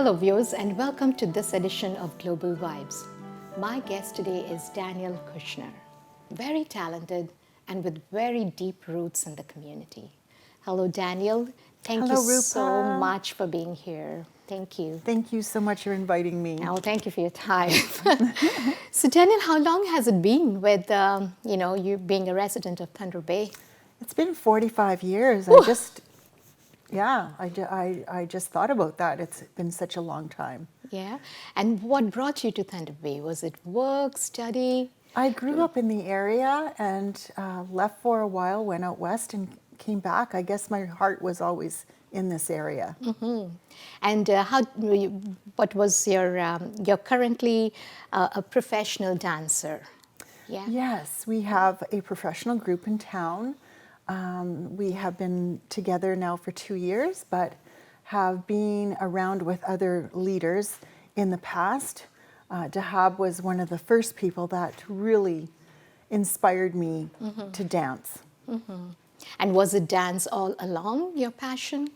Hello viewers and welcome to this edition of Global Vibes. My guest today is Danielle Kushner, very talented and with very deep roots in the community. Hello Danielle, thank you Hello, so Roopa. much for being here. Thank you. Thank you so much for inviting me. Oh, thank you for your time. So Danielle, how long has it been with you being a resident of Thunderbay? It's been 45 years. I just thought about that. It's been such a long time. Yeah. And what brought you to Thunderbay? Was it work, study? I grew up in the area and left for a while, went out west and came back. I guess my heart was always in this area. And what was you're currently a professional dancer, yeah? Yes, we have a professional group in town. We have been together now for 2 years, but have been around with other leaders in the past. Dahab was one of the first people that really inspired me to dance. And was it dance all along your passion?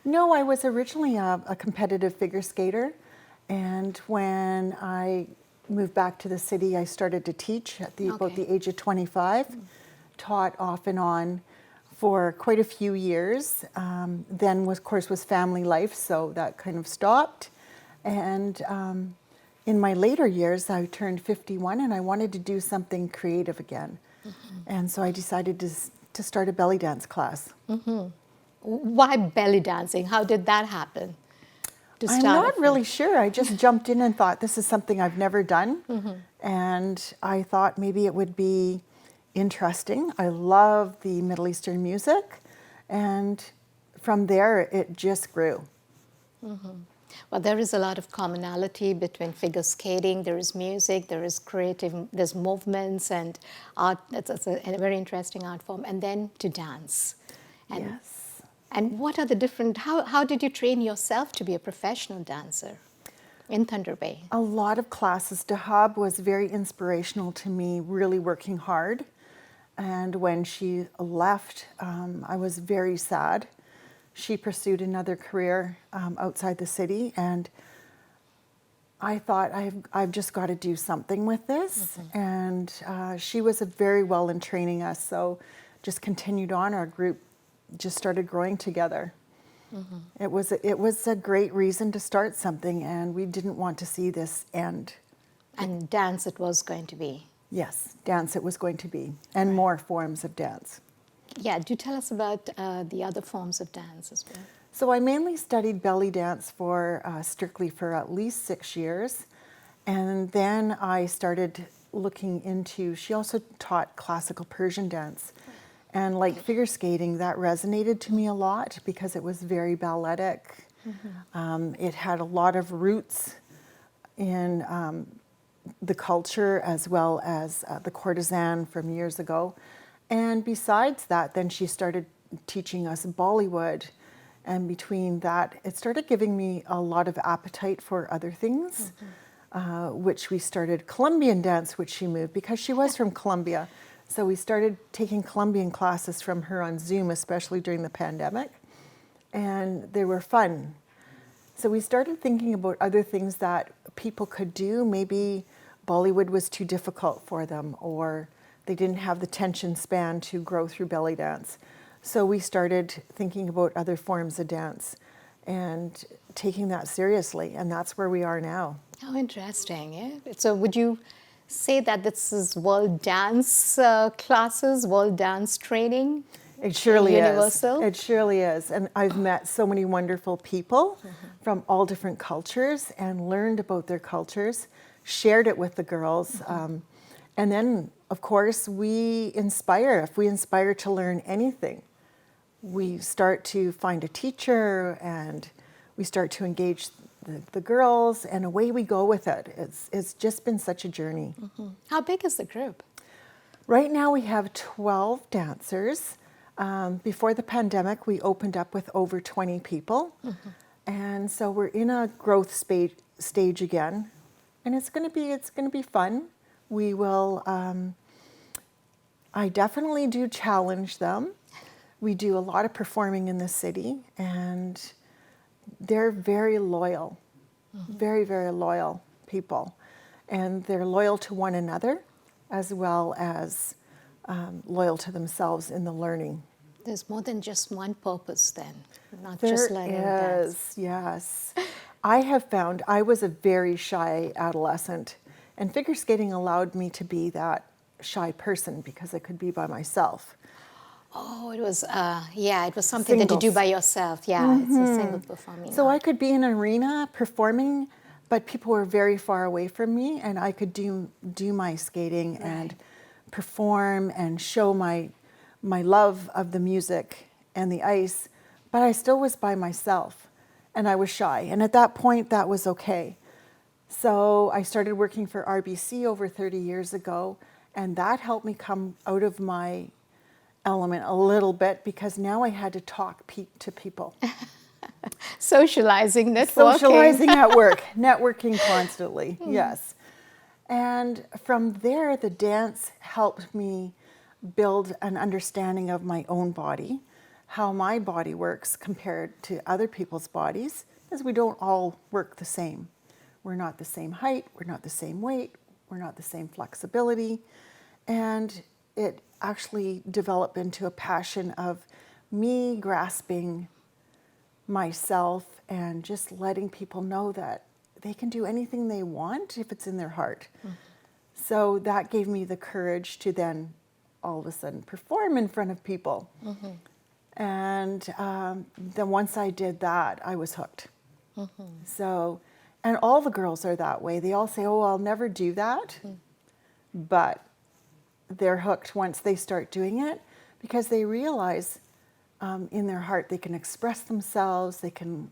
No, I was originally a competitive figure skater, and when I moved back to the city, I started to teach at about the age of 25, taught off and on for quite a few years. Then, of course, was family life, so that kind of stopped. And in my later years, I turned 51, and I wanted to do something creative again. And so I decided to start a belly dance class. Why belly dancing? How did that happen? I'm not really sure. I just jumped in and thought, this is something I've never done. And I thought maybe it would be interesting. I love the Middle Eastern music. And from there, it just grew. Well, there is a lot of commonality between figure skating. There is music, there is creative, there's movements and art. It's a very interesting art form. And then to dance. And, Yes. And what are the different, how did you train yourself to be a professional dancer in Thunderbay? A lot of classes. Dahab was very inspirational to me, really working hard. And when she left, I was very sad. She pursued another career outside the city, and I thought, I've just got to do something with this. And she was very well in training us, so just continued on. Our group just started growing together. It was a great reason to start something, and we didn't want to see this end. And dance it was going to be. Yes, dance it was going to be, and more forms of dance. Yeah, do tell us about the other forms of dance as well. So I mainly studied belly dance strictly for at least 6 years. And then I started looking into, she also taught classical Persian dance. And like figure skating, that resonated to me a lot because it was very balletic. It had a lot of roots in the culture as well as the courtesan from years ago. And besides that, then she started teaching us Bollywood. And between that, it started giving me a lot of appetite for other things, which we started Colombian dance, which she moved because she was from Colombia. So we started taking Colombian classes from her on Zoom, especially during the pandemic. And they were fun. So we started thinking about other things that people could do. Maybe Bollywood was too difficult for them, or they didn't have the attention span to grow through belly dance. So we started thinking about other forms of dance and taking that seriously, and that's where we are now. How interesting, yeah? So would you say that this is world dance classes, world dance training? It surely universal? is. It surely is. And I've met so many wonderful people from all different cultures and learned about their cultures, shared it with the girls. And then, of course, we inspire. If we inspire to learn anything, we start to find a teacher and we start to engage the girls, and away we go with it. It's just been such a journey. How big is the group? Right now we have 12 dancers. Before the pandemic, we opened up with over 20 people. And so we're in a growth stage again. And it's going to be fun. We will, I definitely do challenge them. We do a lot of performing in the city, and they're very loyal. very, very loyal people. And they're loyal to one another as well as loyal to themselves in the learning. There's more than just one purpose then, not There just learning dance. is, yes. I have found I was a very shy adolescent, and figure skating allowed me to be that shy person because I could be by myself. Oh, it was something that you do Singles. by yourself. Yeah, it's a single performing So art. I could be in an arena performing, but people were very far away from me, and I could do my skating and perform and show my love of the music and the ice, but I still was by myself, and I was shy. And at that point, that was okay. So I started working for RBC over 30 years ago, and that helped me come out of my element a little bit because now I had to talk to people. Socializing, networking. Socializing at work, networking constantly, yes. And from there, the dance helped me build an understanding of my own body, how my body works compared to other people's bodies, because we don't all work the same. We're not the same height, we're not the same weight, we're not the same flexibility. And it actually developed into a passion of me grasping myself and just letting people know that they can do anything they want if it's in their heart. So that gave me the courage to then all of a sudden perform in front of people. And then once I did that, I was hooked. So, and all the girls are that way. They all say, oh, I'll never do that. But they're hooked once they start doing it because they realize in their heart they can express themselves, they can,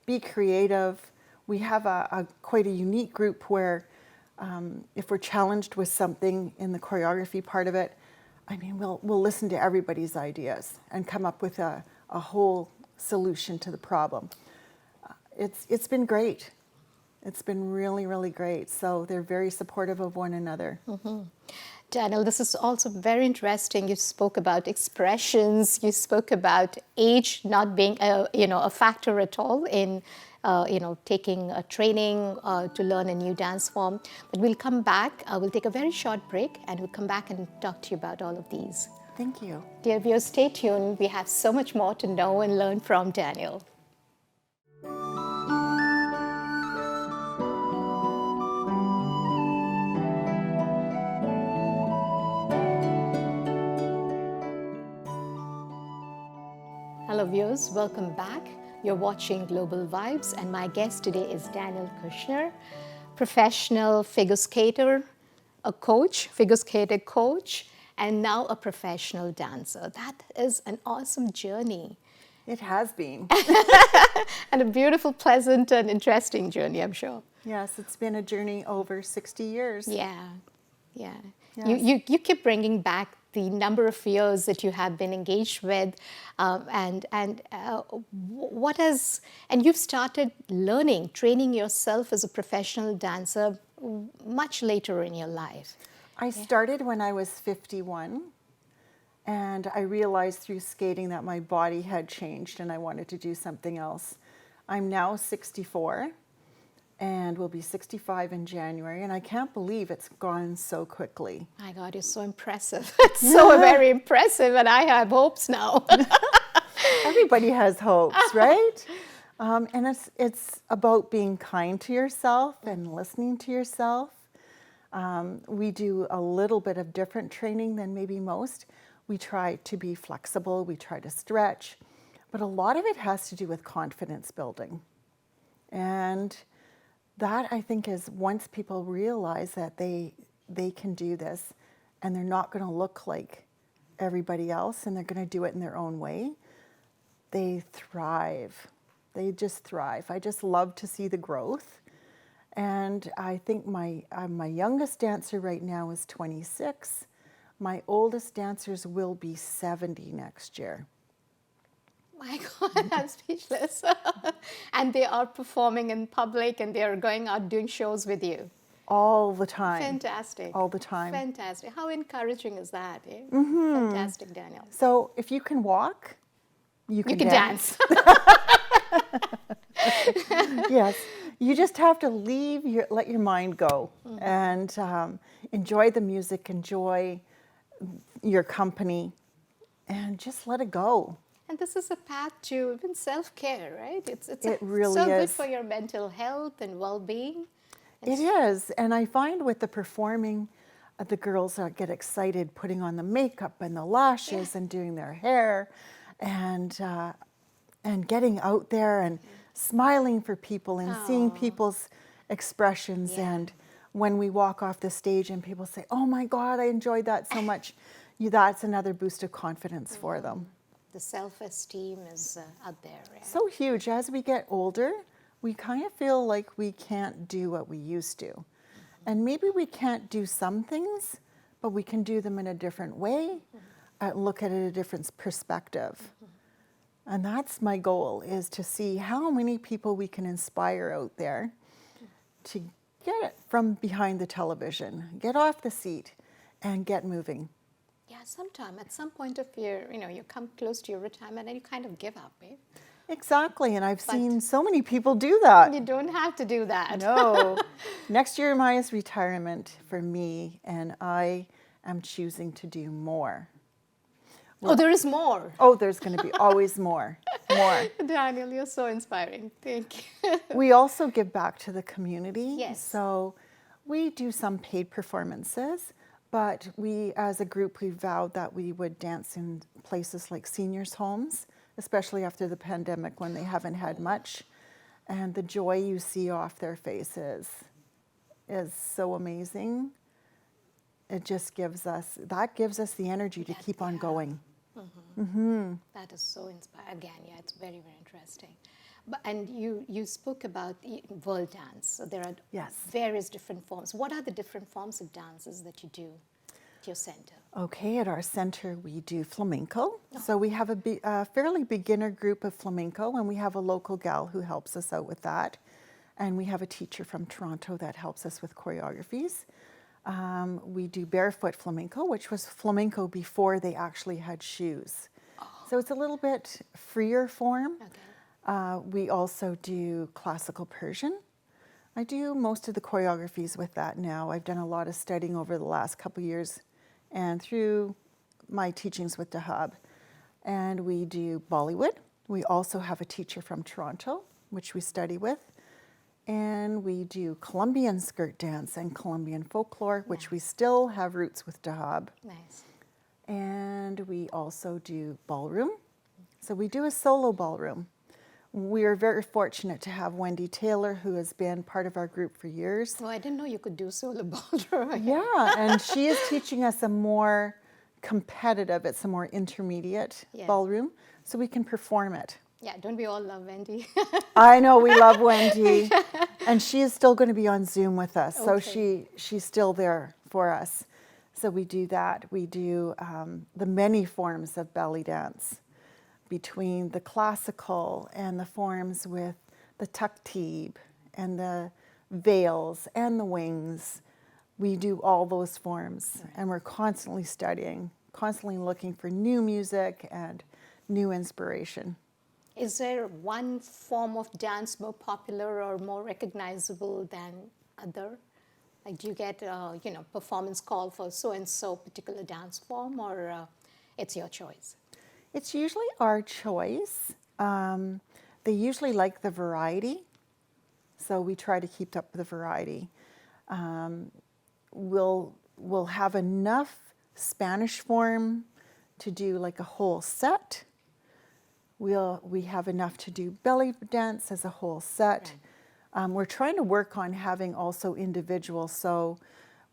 be creative. We have quite a unique group where if we're challenged with something in the choreography part of it, we'll listen to everybody's ideas and come up with a whole solution to the problem. It's been great. It's been really, really great. So they're very supportive of one another. Danielle, this is also very interesting. You spoke about expressions. You spoke about age not being a factor at all in taking a training to learn a new dance form. But we'll come back. We'll take a very short break, and we'll come back and talk to you about all of these. Thank you. Dear viewers, stay tuned. We have so much more to know and learn from Danielle. Hello viewers, welcome back. You're watching Global Vibes, and my guest today is Danielle Kushner, professional figure skater, a coach, figure skater coach, and now a professional dancer. That is an awesome journey. It has been. And a beautiful, pleasant, and interesting journey, I'm sure. Yes, it's been a journey over 60 years. Yeah. Yes. You keep bringing back the number of years that you have been engaged with, and you've started learning, training yourself as a professional dancer much later in your life. I started when I was 51, and I realized through skating that my body had changed and I wanted to do something else. I'm now 64 and will be 65 in January, and I can't believe it's gone so quickly. My God, you're so impressive. It's so very impressive, and I have hopes now. Everybody has hopes, right? And it's about being kind to yourself and listening to yourself. We do a little bit of different training than maybe most. We try to be flexible, we try to stretch, but a lot of it has to do with confidence building. And that, I think, is once people realize that they can do this and they're not going to look like everybody else and they're going to do it in their own way, they thrive. They just thrive. I just love to see the growth. And I think my youngest dancer right now is 26. My oldest dancers will be 70 next year. My God, I'm speechless. And they are performing in public and they are going out doing shows with you. All the time. Fantastic. All the time. Fantastic. How encouraging is that? Eh? Fantastic, Danielle. So if you can walk, you can dance. Yes. You just have to let your mind go and enjoy the music, enjoy your company, and just let it go. And this is a path to even self-care, right? It really so good is. for your mental health and well-being. It is. And I find with the performing, the girls get excited putting on the makeup and the lashes and doing their hair and getting out there and smiling for people and seeing people's expressions. Yeah. And when we walk off the stage and people say, oh my God, I enjoyed that so much, that's another boost of confidence for them. The self-esteem is out there, right? So huge. As we get older, we kind of feel like we can't do what we used to. And maybe we can't do some things, but we can do them in a different way, look at it a different perspective. And that's my goal, is to see how many people we can inspire out there to get from behind the television, get off the seat, and get moving. Yeah, sometime at some point of your, you come close to your retirement and you kind of give up, eh? Exactly, and I've seen so many people do that. You don't have to do that. No. Next year is retirement for me, and I am choosing to do more. Oh, there is more. Oh, there's going to be always more. More. Danielle, you're so inspiring. Thank you. We also give back to the community. Yes. So we do some paid performances, but we, as a group, we vowed that we would dance in places like seniors' homes, especially after the pandemic when they haven't had much. And the joy you see off their faces is so amazing. It just gives us the energy to keep on going. That is so inspiring. Again, yeah, it's very, very interesting. And you spoke about world dance. So there are various different forms. What are the different forms of dances that you do at your center? Okay, at our center we do flamenco. So we have a fairly beginner group of flamenco, and we have a local gal who helps us out with that. And we have a teacher from Toronto that helps us with choreographies. We do barefoot flamenco, which was flamenco before they actually had shoes. So it's a little bit freer form. Okay. We also do classical Persian. I do most of the choreographies with that now. I've done a lot of studying over the last couple of years and through my teachings with Dahab. And we do Bollywood. We also have a teacher from Toronto, which we study with. And we do Colombian skirt dance and Colombian folklore, which we still have roots with Dahab. Nice. And we also do ballroom. So we do a solo ballroom. We are very fortunate to have Wendy Taylor, who has been part of our group for years. Oh, I didn't know you could do solo ballroom. Yeah, and she is teaching us a more competitive, it's a more intermediate ballroom, so we can perform it. Yeah, don't we all love Wendy? I know, we love Wendy. And she is still going to be on Zoom with us, so she's still there for us. So we do that. We do the many forms of belly dance, between the classical and the forms with the takteeb and the veils and the wings. We do all those forms, and we're constantly studying, constantly looking for new music and new inspiration. Is there one form of dance more popular or more recognizable than other? Like, do you get performance call for so-and-so particular dance form, or it's your choice? It's usually our choice. They usually like the variety, so we try to keep up with the variety. We'll have enough Spanish form to do like a whole set. We have enough to do belly dance as a whole set. Right. We're trying to work on having also individual. So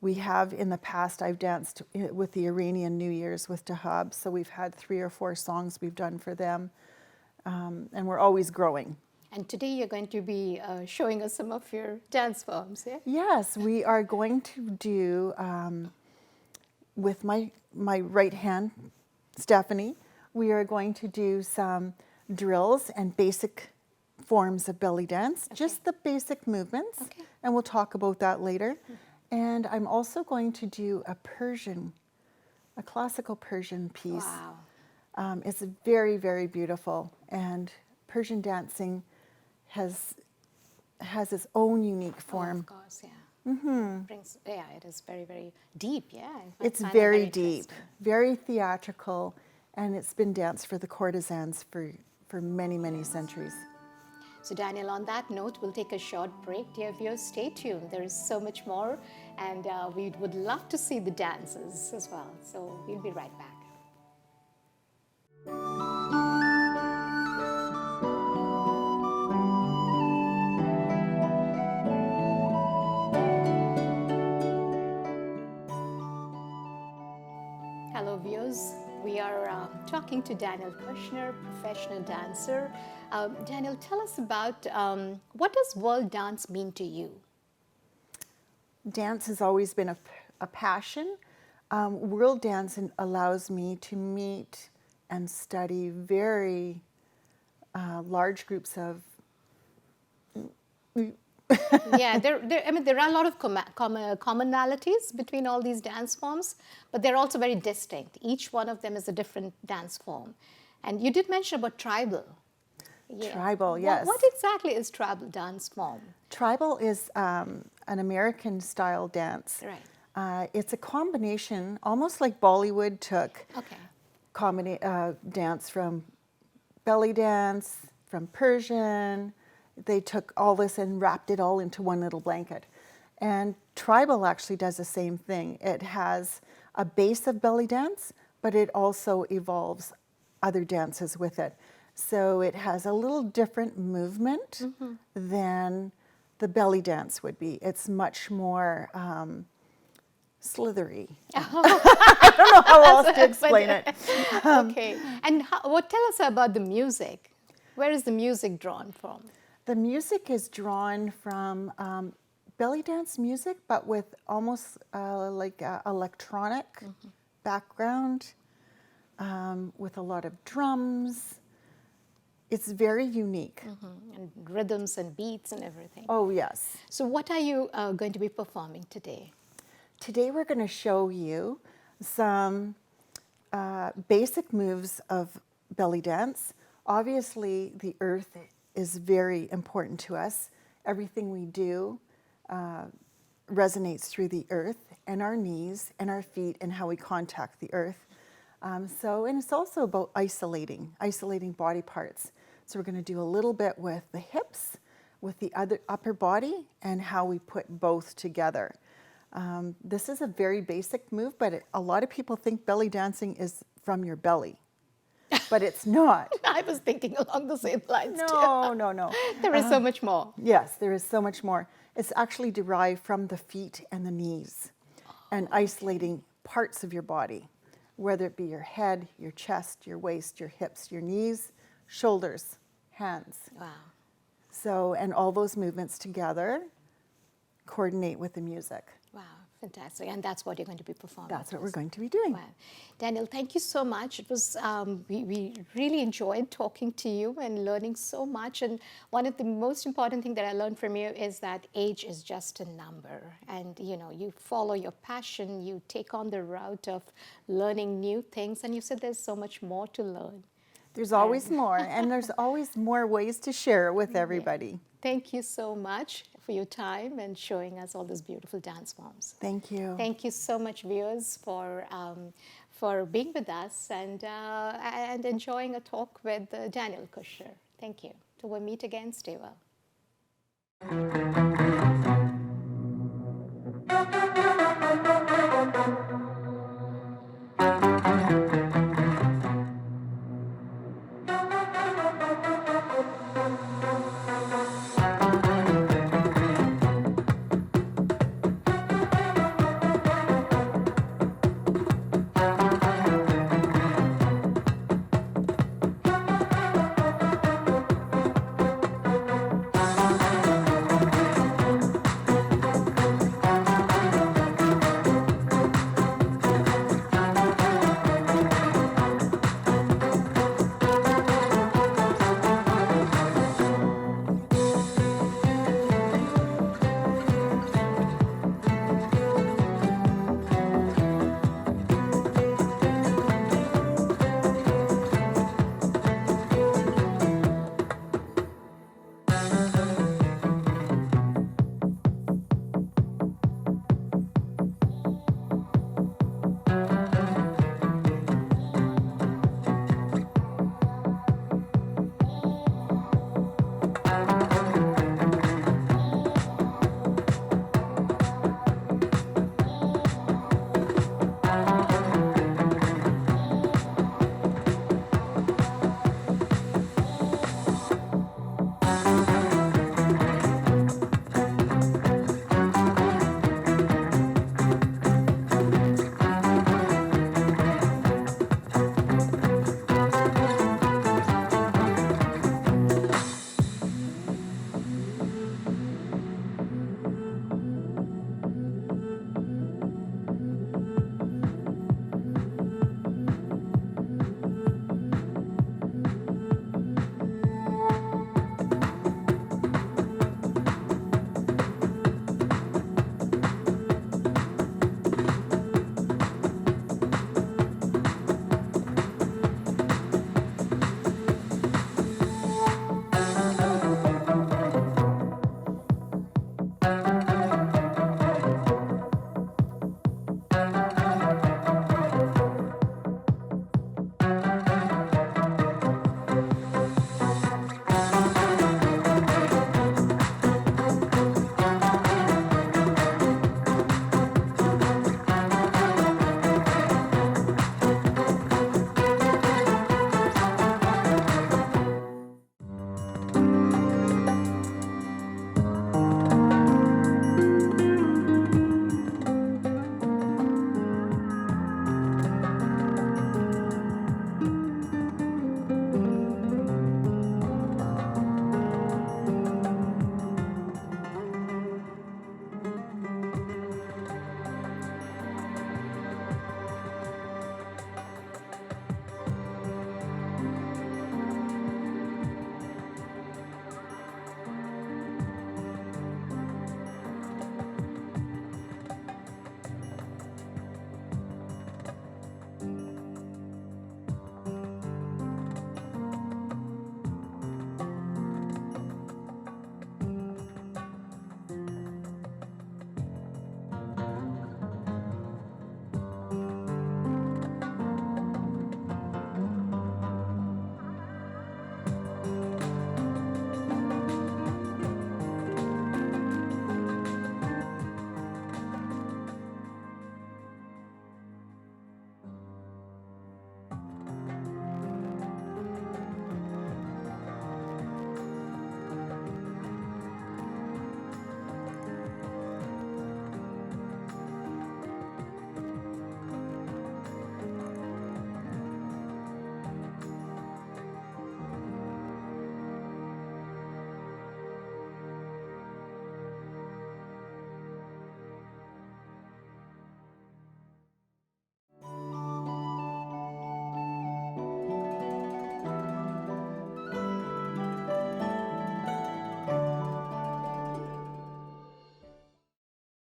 we have in the past, I've danced with the Iranian New Year's with Dahab. So we've had 3 or 4 songs we've done for them. And we're always growing. And today you're going to be showing us some of your dance forms, yeah? Yes, we are going to do, with my right hand, Stephanie, we are going to do some drills and basic forms of belly dance, just the basic movements, and we'll talk about that later. And I'm also going to do a classical Persian piece. Wow. It's very, very beautiful, and Persian dancing has its own unique Oh, form. of course, yeah. Yeah, it is very, very deep, yeah. I It's find it very deep, interesting. very theatrical, and it's been danced for the courtesans for many, many centuries. So, Daniel, on that note, we'll take a short break. Dear viewers, stay tuned. There is so much more, and we would love to see the dances as well. So, we'll be right back. Hello, viewers. We are talking to Danielle Kushner, professional dancer. Danielle, tell us about what does world dance mean to you? Dance has always been a passion. World dance allows me to meet and study very large groups of. Yeah, I mean, there are a lot of commonalities between all these dance forms, but they're also very distinct. Each one of them is a different dance form. And you did mention about tribal. Yeah. Tribal, yes. What exactly is tribal dance form? Tribal is an American style dance. Right. It's a combination, almost like Bollywood took Okay. dance from belly dance, from Persian. They took all this and wrapped it all into one little blanket. And tribal actually does the same thing. It has a base of belly dance, but it also evolves other dances with it. So it has a little different movement than the belly dance would be. It's much more slithery. I don't know how else to explain it. Okay. And tell us about the music. Where is the music drawn from? The music is drawn from belly dance music, but with almost like electronic background, with a lot of drums. It's very unique. And rhythms and beats and everything. Oh, yes. So what are you going to be performing today? Today we're going to show you some basic moves of belly dance. Obviously, the earth is very important to us. Everything we do resonates through the earth and our knees and our feet and how we contact the earth. And it's also about isolating body parts. So we're going to do a little bit with the hips, with the upper body, and how we put both together. This is a very basic move, but a lot of people think belly dancing is from your belly. But it's not. I was thinking along the same lines too. No. There is so much more. Yes, there is so much more. It's actually derived from the feet and the knees and isolating parts of your body, whether it be your head, your chest, your waist, your hips, your knees, shoulders, hands. Wow. So, and all those movements together coordinate with the music. Wow, fantastic. And that's what you're going to be performing. That's what we're going to be doing. Wow. Danielle, thank you so much. It was we really enjoyed talking to you and learning so much. And one of the most important things that I learned from you is that age is just a number. And you follow your passion, you take on the route of learning new things, and you said there's so much more to learn. There's always more, and there's always more ways to share with everybody. Yeah. Thank you so much for your time and showing us all these beautiful dance forms. Thank you. Thank you so much, viewers, for being with us and enjoying a talk with Danielle Kushner. Thank you. Till we meet again, stay well.